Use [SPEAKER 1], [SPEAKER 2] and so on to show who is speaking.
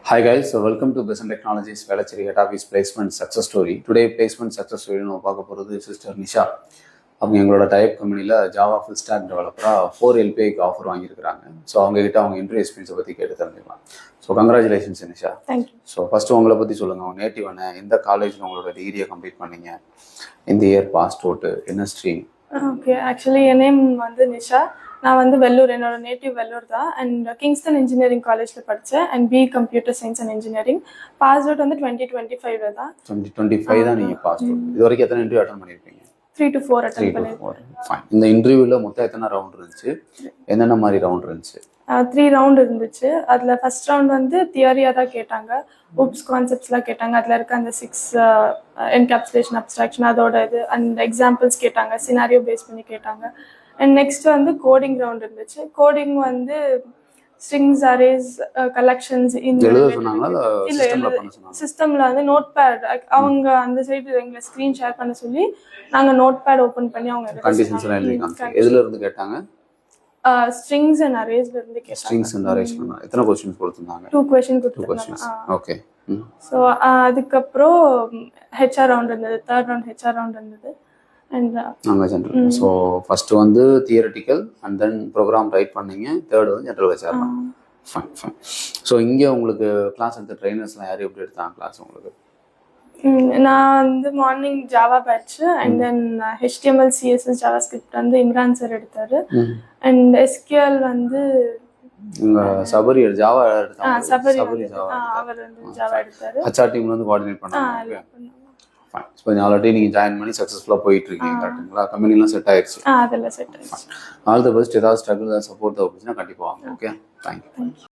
[SPEAKER 1] Hi guys, so welcome to Besant Technologies Velacheri Head Office Placement Success Story. Today placement success story நம்ம பார்க்க போகிறது sister Nisha. அவங்க எங்களோட type கம்பெனியில் Java full stack டெவலப்பராக 4 LPIக்கு ஆஃபர் வாங்கியிருக்கிறாங்க. ஸோ அவங்ககிட்ட அவங்க இன்டர்வியூ எக்ஸ்பீரியன்ஸை பற்றி கேட்டு தெரிஞ்சுக்கலாம். So congratulations Nisha.
[SPEAKER 2] Thank you.
[SPEAKER 1] So first உங்களை பற்றி சொல்லுங்கள். அவங்க நேட்டிவ் என்ன, எந்த காலேஜில் உங்களோட டிகிரியை கம்ப்ளீட் பண்ணீங்க, இந்த இயர் பாஸ் அவுட்டு, என்ன ஸ்ட்ரீம்?
[SPEAKER 2] ஓகே, ஆக்சுவலி என் நேம் வந்து நிஷா. நான் வந்து வெள்ளூர், என்னோட நேட்டிவ் வெள்ளூர் தான். அண்ட் கிங்ஸ்டன் இன்ஜினியரிங் காலேஜில் படித்தேன் and B computer science and engineering. Pass out வந்து 2025 தான்.
[SPEAKER 1] 2025 தான் நீங்கள் பாஸ் அவுட். இது வரைக்கும் எத்தனை இன்டர்வியூ அட்டன் பண்ணியிருப்பீங்க?
[SPEAKER 2] 3 to 4 அட்டன் பண்ணியிருக்கேன்.
[SPEAKER 1] ஃபைன். இந்த இன்டர்வியூவில் மொத்தம் எத்தனை ரவுண்ட் இருந்துச்சு, என்னென்ன மாதிரி ரவுண்ட் இருந்துச்சு?
[SPEAKER 2] 3 ரவுண்ட் இருந்துச்சு. அதில் ஃபர்ஸ்ட் ரவுண்ட் வந்து தியரியாக தான் கேட்டாங்க, ஊப்ஸ் கான்செப்ட்ஸ்லாம் கேட்டாங்க. அதில் இருக்க அந்த 6 என்கேப்சுலேஷன், அப்ஸ்ட்ராக்ஷன், அதோட இது அண்ட் எக்ஸாம்பிள்ஸ் கேட்டாங்க, சினாரியோ பேஸ் பண்ணி கேட்டாங்க. அண்ட் நெக்ஸ்ட் வந்து கோடிங் ரவுண்ட் இருந்துச்சு. கோடிங் வந்து ஸ்ட்ரிங்ஸ், அரேஸ், கலெக்ஷன்ஸ் இந்த சிஸ்டம்ல வந்து நோட் பேட், அவங்க அந்த சைடு எங்களை ஸ்க்ரீன் ஷேர் பண்ண சொல்லி நாங்கள் நோட் பேட் ஓப்பன் பண்ணி அவங்க
[SPEAKER 1] எதுல இருந்து கேட்டாங்க?
[SPEAKER 2] ஸ்ட்ரிங்ஸ் அண்ட் அரேஸ்ல இருந்து கேட்டாங்க.
[SPEAKER 1] ஸ்ட்ரிங்ஸ் அண்ட் அரேஸ் பண்ணா எத்தனை क्वेश्चंस கொடுத்திருந்தாங்க?
[SPEAKER 2] 2 क्वेश्चन கொடுத்திருந்தாங்க.
[SPEAKER 1] ஓகே.
[SPEAKER 2] சோ அதுக்கப்புறம் ஹெச்ஆர் ரவுண்ட் இருந்தது. தேர்ட் ரவுண்ட் ஹெச்ஆர் ரவுண்ட் இருந்தது. அண்ட்
[SPEAKER 1] நாங்கள் ஜென்ரல். ஸோ ஃபர்ஸ்ட் வந்து theoretical and then program write பண்ணீங்க. தேர்ட் வந்து general HR. Fine fine. So இங்கே உங்களுக்கு கிளாஸ் எடுத்த ட்ரைனர்ஸ்லாம் யார் எப்படி எடுத்தாங்க கிளாஸ் உங்களுக்கு?
[SPEAKER 2] நான் வந்து morning Java batch and then HTML CSS JavaScript வந்து இம்ரான் சார் எடுத்தாரு. அண்ட் SQL வந்து
[SPEAKER 1] சபரி ஜாவா எடுத்தாங்க.
[SPEAKER 2] சபரி அவர் வந்து ஜாவா எடுத்தாரு.
[SPEAKER 1] HR டீம்ல வந்து கோஆர்டினேட் பண்ணாங்க. ஃபைன். ஸோ ஆல்ரெடி நீங்கள் ஜாயின் பண்ணி சக்ஸஸ்ஃபுல்லாக போயிட்டு இருக்கீங்க கரெக்டுங்களா? கம்பெனிலாம் செட் ஆயிடுச்சு?
[SPEAKER 2] அதெல்லாம் செட் ஆயிடுச்சு.
[SPEAKER 1] All the best. ஏதாவது ஸ்ட்ரகிள் சப்போர்ட் தேவைப்படுச்சுன்னா கண்டிப்பாக வாங்க. Okay, thank you.